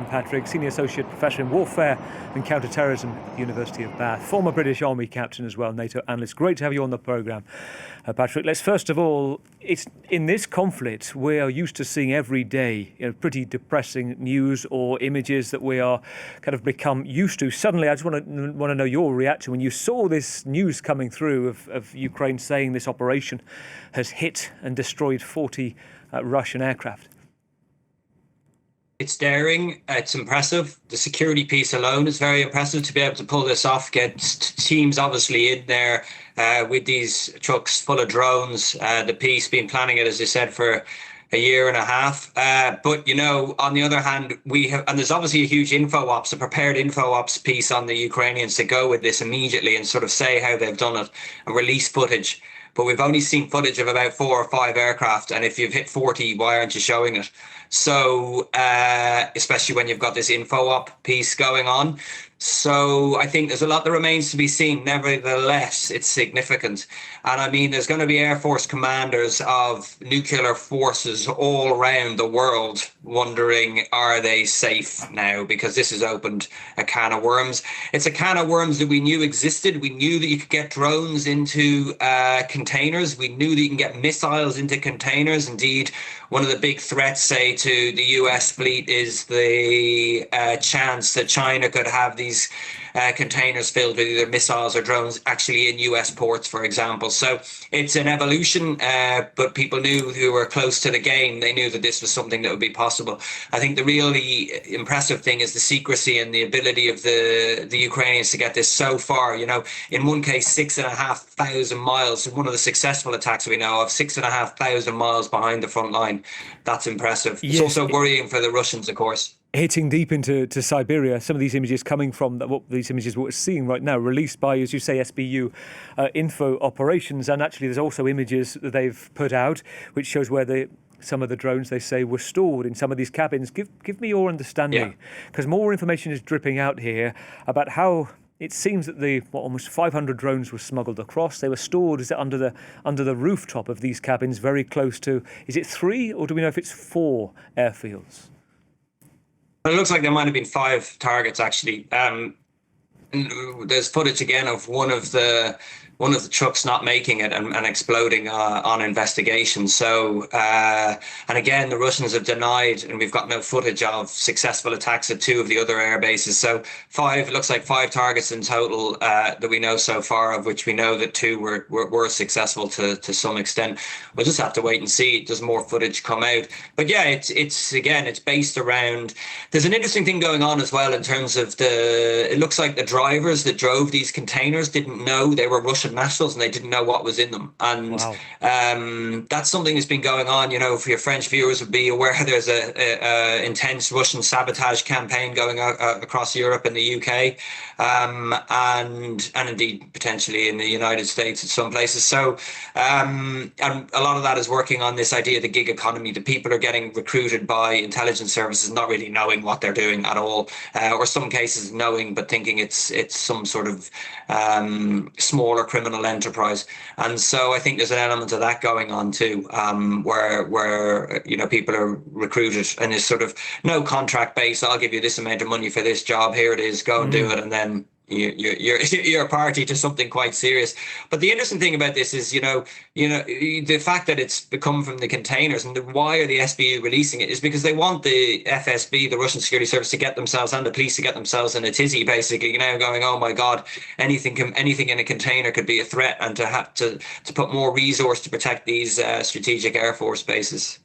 Patrick, Senior Associate Professor in Warfare and Counter-Terrorism at the University of Bath, former British Army captain as well, NATO analyst. Great to have you on the programme. Patrick, let's first of all, it's in this conflict we are used to seeing every day pretty depressing news or images that we are kind of become used to. Suddenly, I just want to know your reaction when you saw this news coming through of Ukraine saying this operation has hit and destroyed 40 Russian aircraft. It's daring, it's impressive. The security piece alone is very impressive to be able to pull this off, get teams obviously in there with these trucks full of drones. The piece been planning it, as I said, for a year and a half. But, on the other hand, we have, and there's obviously a huge a prepared info ops piece on the Ukrainians to go with this immediately and sort of say how they've done it and release footage. But we've only seen footage of about 4 or 5 aircraft. And if you've hit 40, why aren't you showing it? So, especially when you've got this info op piece going on. So I think there's a lot that remains to be seen. Nevertheless, it's significant. And I mean, there's going to be Air Force commanders of nuclear forces all around the world wondering, are they safe now? Because this has opened a can of worms. It's a can of worms that we knew existed. We knew that you could get drones into containers. We knew that you can get missiles into containers. Indeed, one of the big threats, say, to the US fleet is the chance that China could have these containers filled with either missiles or drones actually in US ports, for example. So it's an evolution, but people knew who were close to the game. They knew that this was something that would be possible. I think the really impressive thing is the secrecy and the ability of the Ukrainians to get this so far. In one case, 6,500 miles, one of the successful attacks we know of, 6,500 miles behind the front line. That's impressive. It's also worrying for the Russians, of course. Hitting deep into Siberia, some of these images coming from these images we're seeing right now, released by, as you say, SBU info operations. And actually, there's also images that they've put out, which shows where some of the drones, they say, were stored in some of these cabins. Give me your understanding, because more information is dripping out here about how it seems that almost 500 drones were smuggled across. They were stored under the rooftop of these cabins, very close to, is it 3 or do we know if it's 4 airfields? It looks like there might have been 5 targets, actually. There's footage again of one of the trucks not making it and exploding on investigation. So, and again, the Russians have denied, and we've got no footage of successful attacks at 2 of the other air bases. So it looks like 5 targets in total that we know so far, of which we know that 2 were successful to some extent. We'll just have to wait and see. Does more footage come out? But yeah, it's based around, there's an interesting thing going on as well in terms of it looks like the drivers that drove these containers didn't know they were Russian nationals and they didn't know what was in them. And wow. That's something that's been going on. For your French viewers would be aware, there's a intense Russian sabotage campaign going across Europe and the UK, and indeed potentially in the United States in some places. So and a lot of that is working on this idea of the gig economy. The people are getting recruited by intelligence services not really knowing what they're doing at all, or some cases knowing but thinking it's some sort of smaller criminal enterprise. And so I think there's an element of that going on too, where people are recruited and there's sort of no contract base. I'll give you this amount of money for this job. Here it is. Go and do it. And then you're a party to something quite serious. But the interesting thing about this is, the fact that it's become from the containers, and why are the SBU releasing it is because they want the FSB, the Russian security service, to get themselves and the police to get themselves in a tizzy, basically, going, oh my God, anything in a container could be a threat, and to have to put more resource to protect these strategic Air Force bases.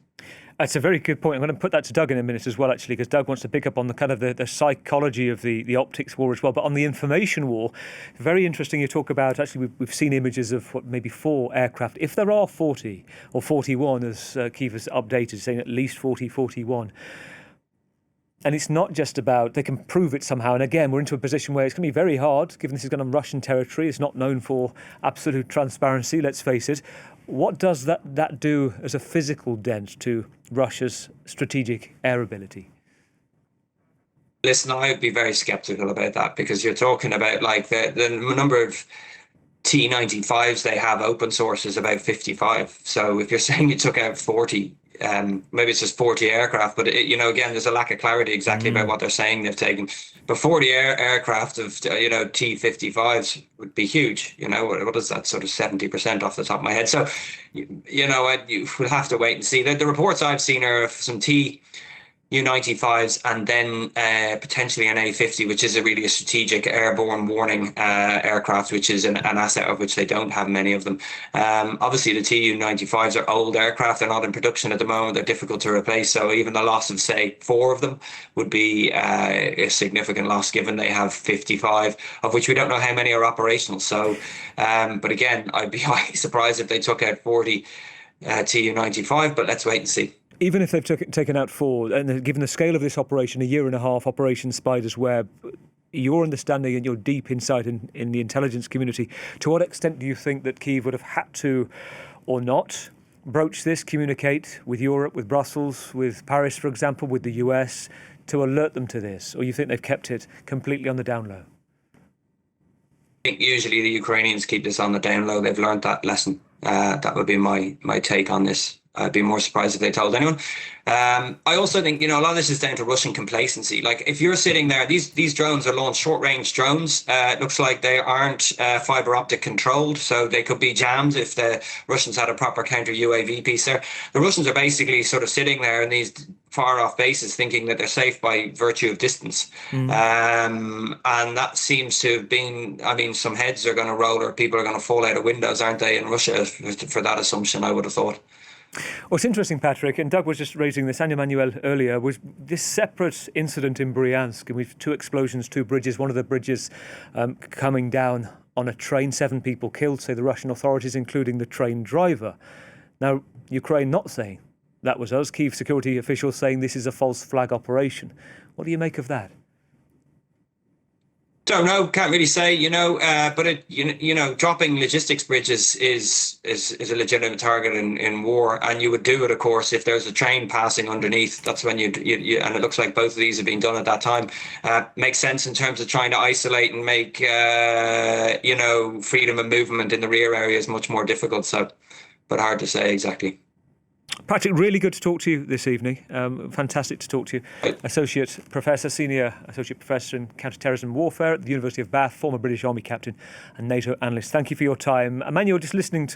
That's a very good point. I'm going to put that to Doug in a minute as well, actually, because Doug wants to pick up on the kind of the psychology of the optics war as well. But on the information war, very interesting. You talk about, actually, we've seen images of maybe 4 aircraft. If there are 40 or 41, as Keith has updated, saying at least 40, 41. And it's not just about, they can prove it somehow. And again, we're into a position where it's going to be very hard, given this is going on Russian territory. It's not known for absolute transparency, let's face it. What does that do as a physical dent to Russia's strategic air ability? Listen, I would be very skeptical about that, because you're talking about like the number of T-95s they have open source is about 55. So if you're saying you took out 40, maybe it's just 40 aircraft, but again, there's a lack of clarity exactly about what they're saying they've taken. But 40 aircraft of T-55s would be huge. What is that, sort of 70% off the top of my head? So we'll have to wait and see. The reports I've seen are of some U-95s and then potentially an A-50, which is a strategic airborne warning aircraft, which is an asset of which they don't have many of them. Obviously, the Tu-95s are old aircraft. They're not in production at the moment. They're difficult to replace. So even the loss of, say, 4 of them would be a significant loss, given they have 55, of which we don't know how many are operational. So, but again, I'd be highly surprised if they took out 40 Tu-95, but let's wait and see. Even if they've taken out 4, and given the scale of this operation, a year and a half, Operation Spider's Web, your understanding and your deep insight in the intelligence community, to what extent do you think that Kyiv would have had to, or not, broach this, communicate with Europe, with Brussels, with Paris, for example, with the US, to alert them to this? Or you think they've kept it completely on the down low? I think usually the Ukrainians keep this on the down low. They've learned that lesson. That would be my take on this. I'd be more surprised if they told anyone. I also think, a lot of this is down to Russian complacency. Like, if you're sitting there, these drones are launched short-range drones. It looks like they aren't fiber optic controlled, so they could be jammed if the Russians had a proper counter UAV piece there. The Russians are basically sort of sitting there in these far-off bases thinking that they're safe by virtue of distance. And that seems to have been, some heads are going to roll or people are going to fall out of windows, aren't they, in Russia, for that assumption, I would have thought. What's interesting, Patrick, and Doug was just raising this, and Emmanuel earlier, was this separate incident in Bryansk, and we've 2 explosions, 2 bridges, one of the bridges coming down on a train, 7 people killed, say the Russian authorities, including the train driver. Now, Ukraine not saying that was us, Kyiv security officials saying this is a false flag operation. What do you make of that? Don't know, can't really say, but dropping logistics bridges is a legitimate target in war, and you would do it, of course, if there's a train passing underneath. That's when you and it looks like both of these have been done at that time. Makes sense in terms of trying to isolate and make freedom of movement in the rear areas much more difficult. So, but hard to say exactly. Patrick, really good to talk to you this evening. Fantastic to talk to you. Senior Associate Professor in Counter-Terrorism Warfare at the University of Bath, former British Army captain and NATO analyst. Thank you for your time. Emmanuel, just listening to